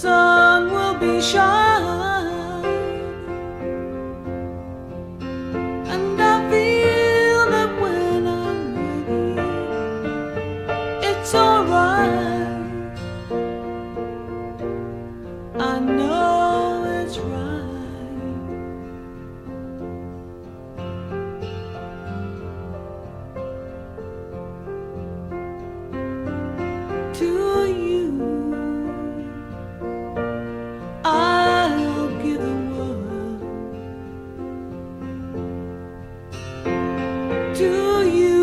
sun will be shining, and I feel that when I'm with you, it's alright. I know it's right. To you, I'll give the world. To you,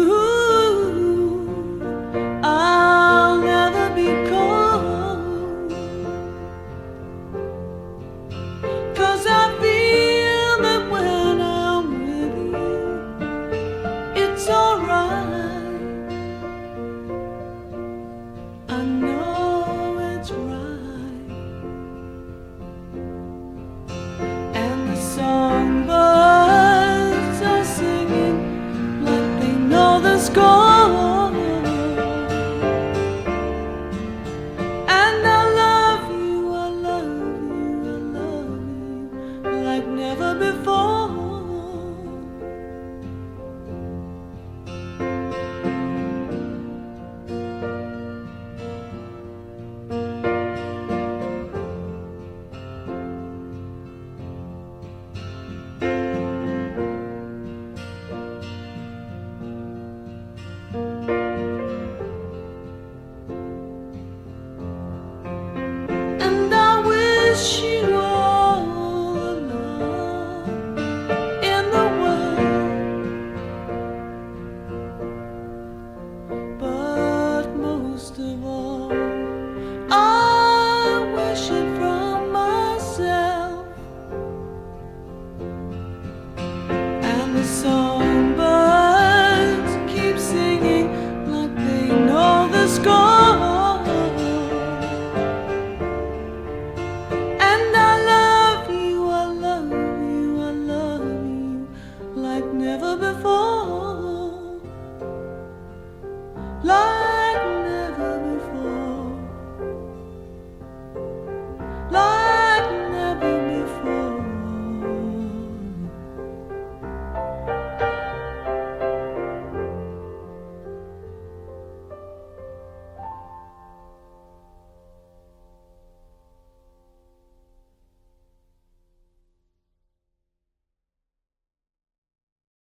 I'll never be cold, 'cause I feel that when I'm with you, it's alright. I know it's right. And the songbirds are singing like they know the score. And I love you, I love you, I love you like never before. And I wish